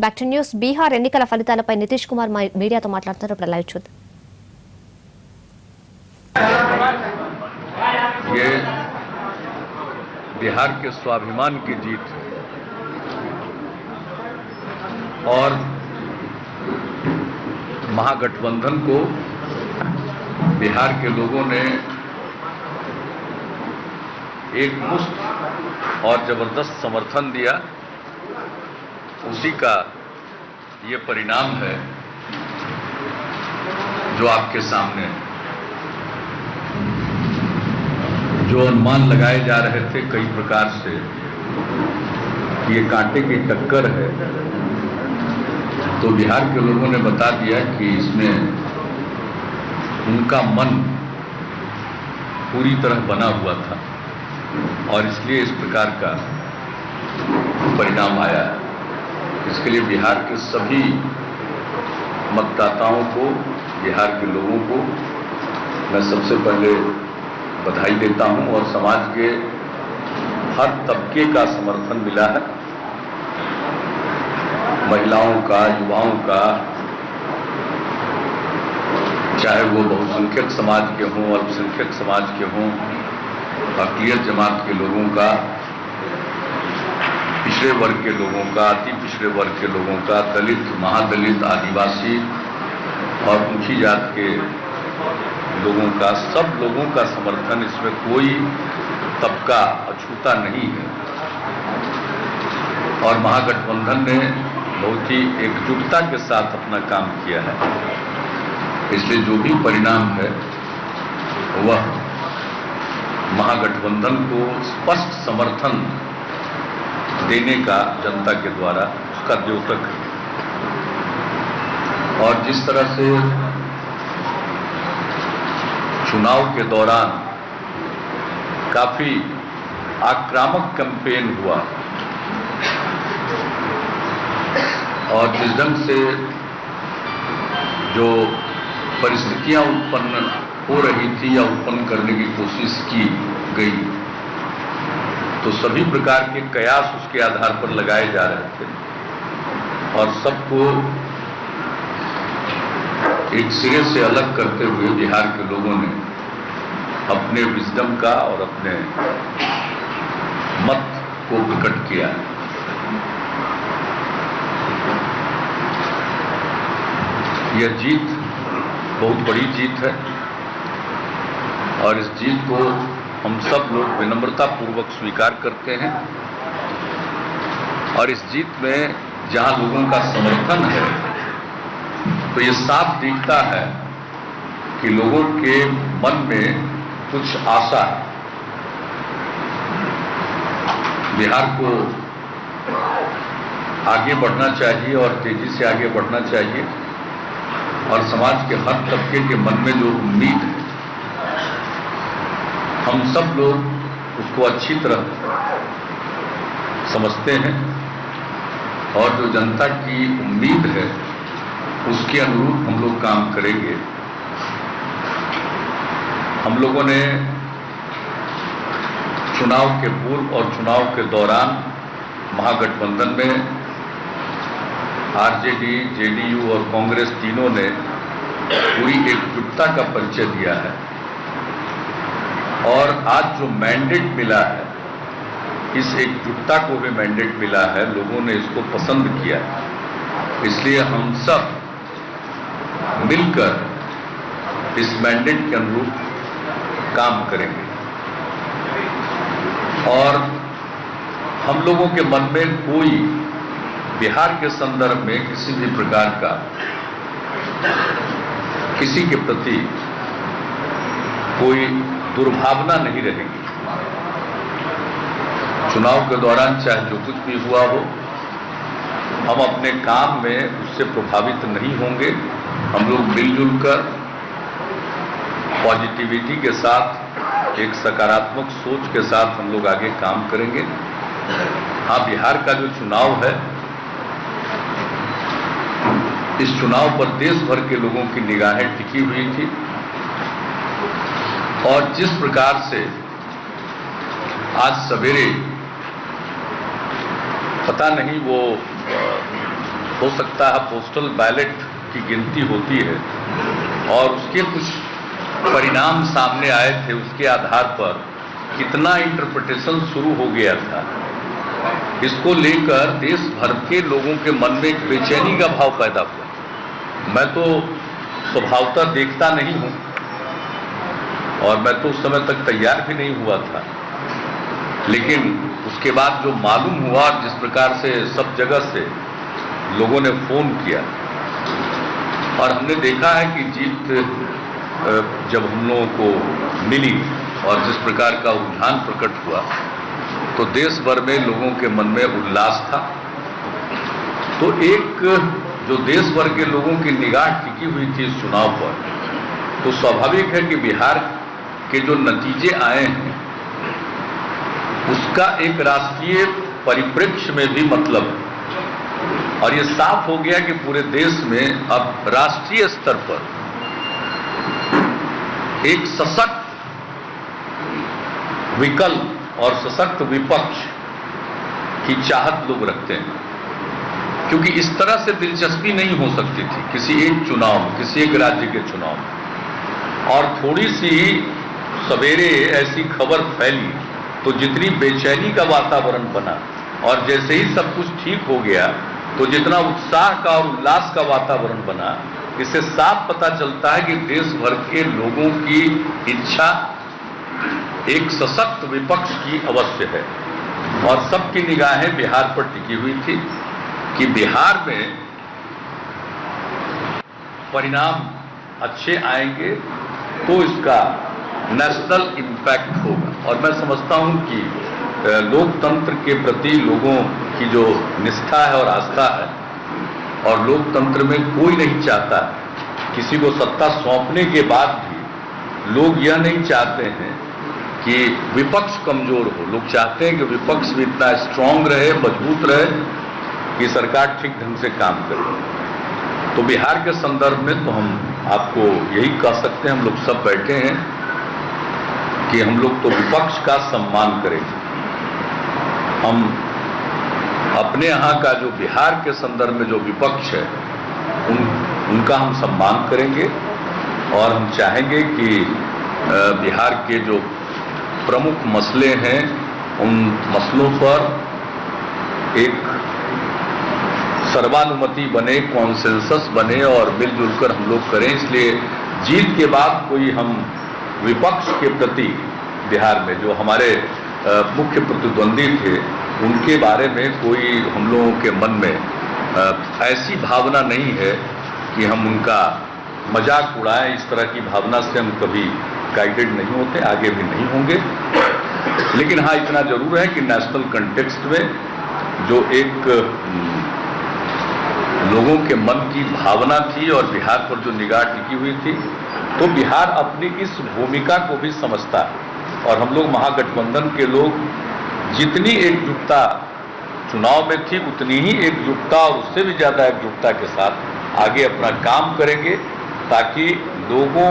Back to news. Bihar ఎన్నికల ఫలితాలపై నితీష్ కుమార్ మీడియాతో మాట్లాడుతున్నారు. ఇప్పుడు లైవ్ చూద్దాం. ये बिहार के स्वाभिमान की जीत और महागठबंधन को बिहार के लोगों ने एक मुश्त और जबरदस्त समर्थन दिया, उसी का ये परिणाम है जो आपके सामने है। जो अनुमान लगाए जा रहे थे कई प्रकार से कि ये कांटे की टक्कर है, तो बिहार के लोगों ने बता दिया कि इसमें उनका मन पूरी तरह बना हुआ था और इसलिए इस प्रकार का परिणाम आया है। इसके लिए बिहार के सभी मतदाताओं को, बिहार के लोगों को मैं सबसे पहले बधाई देता हूं और समाज के हर तबके का समर्थन मिला है, महिलाओं का, युवाओं का, चाहे वो बहुसंख्यक समाज के हों, अल्पसंख्यक समाज के हों, अक़लियत जमात के लोगों का, पिछड़े वर्ग के लोगों का, अति पिछड़े वर्ग के लोगों का, दलित, महादलित, आदिवासी और ऊंची जात के लोगों का, सब लोगों का समर्थन, इसमें कोई तबका अछूता नहीं है। और महागठबंधन ने बहुत ही एकजुटता के साथ अपना काम किया है, इसलिए जो भी परिणाम है वह महागठबंधन को स्पष्ट समर्थन देने का जनता के द्वारा उसका द्योतक है। और जिस तरह से चुनाव के दौरान काफी आक्रामक कैंपेन हुआ और जिस ढंग से जो परिस्थितियां उत्पन्न हो रही थी या उत्पन्न करने की कोशिश की गई, तो सभी प्रकार के कयास उसके आधार पर लगाए जा रहे थे और सबको एक सिरे से अलग करते हुए बिहार के लोगों ने अपने विजडम का और अपने मत को प्रकट किया। यह जीत बहुत बड़ी जीत है और इस जीत को हम सब लोग विनम्रता पूर्वक स्वीकार करते हैं और इस जीत में जहां लोगों का समर्थन है तो ये साफ दिखता है कि लोगों के मन में कुछ आशा है। बिहार को आगे बढ़ना चाहिए और तेजी से आगे बढ़ना चाहिए और समाज के हर तबके के मन में जो उम्मीद है हम सब लोग उसको अच्छी तरह समझते हैं और जो जनता की उम्मीद है उसके अनुरूप हम लोग काम करेंगे। हम लोगों ने चुनाव के पूर्व और चुनाव के दौरान महागठबंधन में आरजेडी, जेडीयू और कांग्रेस तीनों ने पूरी एकजुटता का परिचय दिया है और आज जो मैंडेट मिला है, इस एकजुटता को भी मैंडेट मिला है, लोगों ने इसको पसंद किया है। इसलिए हम सब मिलकर इस मैंडेट के अनुरूप काम करेंगे और हम लोगों के मन में कोई बिहार के संदर्भ में किसी भी प्रकार का किसी के प्रति कोई दुर्भावना नहीं रहेगी। चुनाव के दौरान चाहे जो कुछ भी हुआ हो, हम अपने काम में उससे प्रभावित नहीं होंगे। हम लोग मिलजुल कर पॉजिटिविटी के साथ, एक सकारात्मक सोच के साथ हम लोग आगे काम करेंगे। हाँ, बिहार का जो चुनाव है, इस चुनाव पर देश भर के लोगों की निगाहें टिकी हुई थी और जिस प्रकार से आज सवेरे पता नहीं वो हो सकता है पोस्टल बैलेट की गिनती होती है और उसके कुछ परिणाम सामने आए थे, उसके आधार पर कितना इंटरप्रिटेशन शुरू हो गया था। इसको लेकर देश भर के लोगों के मन में एक बेचैनी का भाव पैदा हुआ। मैं तो स्वभावतः देखता नहीं हूं और मैं तो उस समय तक तैयार भी नहीं हुआ था, लेकिन उसके बाद जो मालूम हुआ, जिस प्रकार से सब जगह से लोगों ने फोन किया और हमने देखा है कि जीत जब हम लोगों को मिली और जिस प्रकार का रुझान प्रकट हुआ, तो देश भर में लोगों के मन में उल्लास था। तो एक जो देश भर के लोगों की निगाह टिकी हुई थी इस चुनाव पर, तो स्वाभाविक है कि बिहार के जो नतीजे आए हैं उसका एक राष्ट्रीय परिप्रेक्ष्य में भी मतलब है। और ये साफ हो गया कि पूरे देश में अब राष्ट्रीय स्तर पर एक सशक्त विकल्प और सशक्त विपक्ष की चाहत लोग रखते हैं, क्योंकि इस तरह से दिलचस्पी नहीं हो सकती थी किसी एक चुनाव में, किसी एक राज्य के चुनाव में। और थोड़ी सी सवेरे ऐसी खबर फैली तो जितनी बेचैनी का वातावरण बना, और जैसे ही सब कुछ ठीक हो गया तो जितना उत्साह का और उल्लास का वातावरण बना, इससे साफ पता चलता है कि देश भर के लोगों की इच्छा एक सशक्त विपक्ष की अवश्य है। और सबकी निगाहें बिहार पर टिकी हुई थी कि बिहार में परिणाम अच्छे आएंगे तो इसका नेशनल इम्पैक्ट होगा। और मैं समझता हूं कि लोकतंत्र के प्रति लोगों की जो निष्ठा है और आस्था है, और लोकतंत्र में कोई नहीं चाहता किसी को सत्ता सौंपने के बाद भी लोग यह नहीं चाहते हैं कि विपक्ष कमजोर हो। लोग चाहते हैं कि विपक्ष भी इतना स्ट्रांग रहे, मजबूत रहे कि सरकार ठीक ढंग से काम करे। तो बिहार के संदर्भ में तो हम आपको यही कह सकते हैं, हम लोग सब बैठे हैं कि हम लोग तो विपक्ष का सम्मान करेंगे। हम अपने यहाँ का जो बिहार के संदर्भ में जो विपक्ष है उनका हम सम्मान करेंगे, और हम चाहेंगे कि बिहार के जो प्रमुख मसले हैं उन मसलों पर एक सर्वानुमति बने, कॉन्सेंसस बने और मिलजुल कर हम लोग करें। इसलिए जीत के बाद कोई हम विपक्ष के प्रति बिहार में जो हमारे मुख्य प्रतिद्वंदी थे उनके बारे में कोई हम लोगों के मन में ऐसी भावना नहीं है कि हम उनका मजाक उड़ाएं। इस तरह की भावना से हम कभी गाइडेड नहीं होते, आगे भी नहीं होंगे। लेकिन हाँ, इतना जरूर है कि नेशनल कंटेक्स्ट में जो एक लोगों के मन की भावना थी और बिहार पर जो निगाह टिकी हुई थी, तो बिहार अपनी इस भूमिका को भी समझता है। और हम लोग महागठबंधन के लोग जितनी एकजुटता चुनाव में थी उतनी ही एकजुटता और उससे भी ज्यादा एकजुटता के साथ आगे अपना काम करेंगे, ताकि लोगों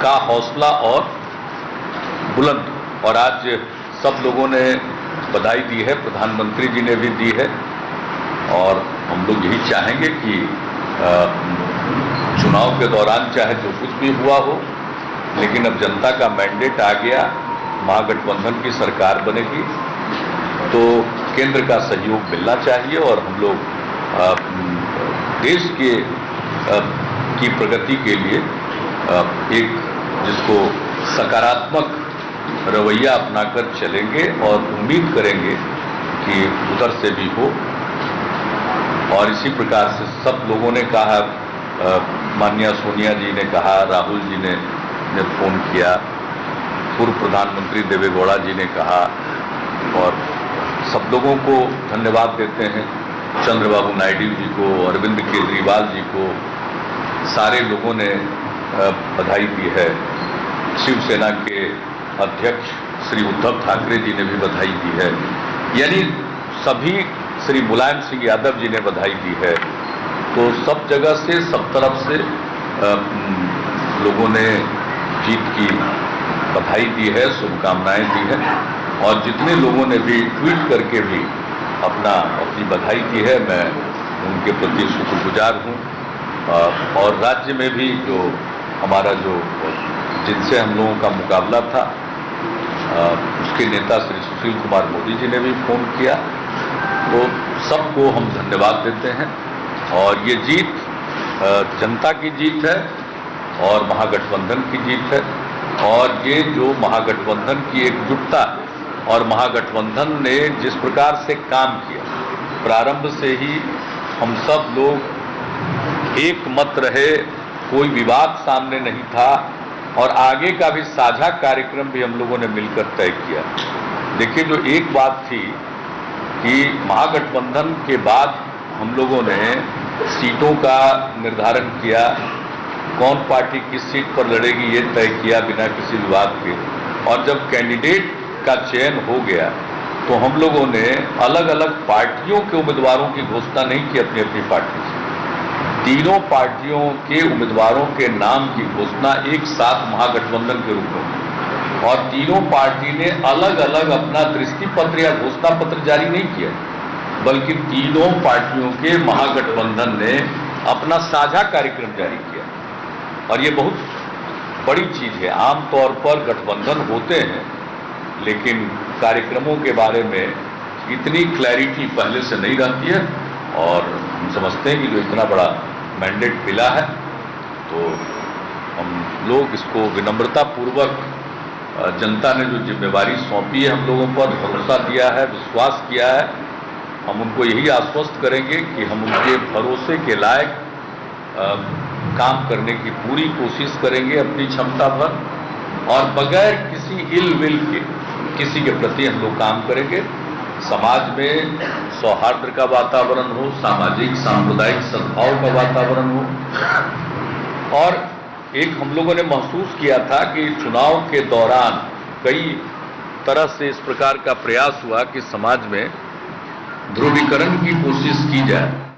का हौसला और बुलंद। और आज सब लोगों ने बधाई दी है, प्रधानमंत्री जी ने भी दी है, और हम लोग यही चाहेंगे कि चुनाव के दौरान चाहे जो कुछ भी हुआ हो, लेकिन अब जनता का मैंडेट आ गया, महागठबंधन की सरकार बनेगी, तो केंद्र का सहयोग मिलना चाहिए। और हम लोग देश की प्रगति के लिए एक जिसको सकारात्मक रवैया अपनाकर चलेंगे और उम्मीद करेंगे कि उधर से भी हो। और इसी प्रकार से सब लोगों ने कहा, माननीय सोनिया जी ने कहा, राहुल जी ने फोन किया, पूर्व प्रधानमंत्री देवेगौड़ा जी ने कहा, और सब लोगों को धन्यवाद देते हैं। चंद्रबाबू नायडू जी को, अरविंद केजरीवाल जी को, सारे लोगों ने बधाई दी है। शिवसेना के अध्यक्ष श्री उद्धव ठाकरे जी ने भी बधाई दी है, यानी सभी, श्री मुलायम सिंह यादव जी ने बधाई दी है। तो सब जगह से, सब तरफ से लोगों ने जीत की बधाई दी है, शुभकामनाएं दी है, और जितने लोगों ने भी ट्वीट करके भी अपनी बधाई दी है, मैं उनके प्रति शुक्रगुजार हूँ। और राज्य में भी जो हमारा जो जिनसे हम लोगों का मुकाबला था, उसके नेता श्री सुशील कुमार मोदी जी ने भी फोन किया, तो सबको हम धन्यवाद देते हैं। और ये जीत जनता की जीत है और महागठबंधन की जीत है। और ये जो महागठबंधन की एकजुटता और महागठबंधन ने जिस प्रकार से काम किया, प्रारंभ से ही हम सब लोग एक मत रहे, कोई विवाद सामने नहीं था और आगे का भी साझा कार्यक्रम भी हम लोगों ने मिलकर तय किया। देखिए, जो एक बात थी कि महागठबंधन के बाद हम लोगों ने सीटों का निर्धारण किया, कौन पार्टी किस सीट पर लड़ेगी ये तय किया बिना किसी विवाद के। और जब कैंडिडेट का चयन हो गया तो हम लोगों ने अलग अलग पार्टियों के उम्मीदवारों की घोषणा नहीं की अपनी अपनी पार्टी से। तीनों पार्टियों के उम्मीदवारों के नाम की घोषणा एक साथ महागठबंधन के रूप में, और तीनों पार्टी ने अलग अलग अपना दृष्टि पत्र या घोषणा पत्र जारी नहीं किया, बल्कि तीनों पार्टियों के महागठबंधन ने अपना साझा कार्यक्रम जारी किया। और ये बहुत बड़ी चीज है। आमतौर पर गठबंधन होते हैं लेकिन कार्यक्रमों के बारे में इतनी क्लैरिटी पहले से नहीं रहती है, और हम समझते हैं कि जो इतना बड़ा मैंडेट मिला है तो हम लोग इसको विनम्रता पूर्वक, जनता ने जो जिम्मेवारी सौंपी है हम लोगों पर, भरोसा दिया है, विश्वास किया है, हम उनको यही आश्वस्त करेंगे कि हम उनके भरोसे के लायक काम करने की पूरी कोशिश करेंगे अपनी क्षमता भर, और बगैर किसी इल विल के किसी के प्रति हम लोग काम करेंगे। समाज में सौहार्द का वातावरण हो, सामाजिक सांप्रदायिक सद्भाव का वातावरण हो। और एक हम लोगों ने महसूस किया था कि चुनाव के दौरान कई तरह से इस प्रकार का प्रयास हुआ कि समाज में ध्रुवीकरण की कोशिश की जाए।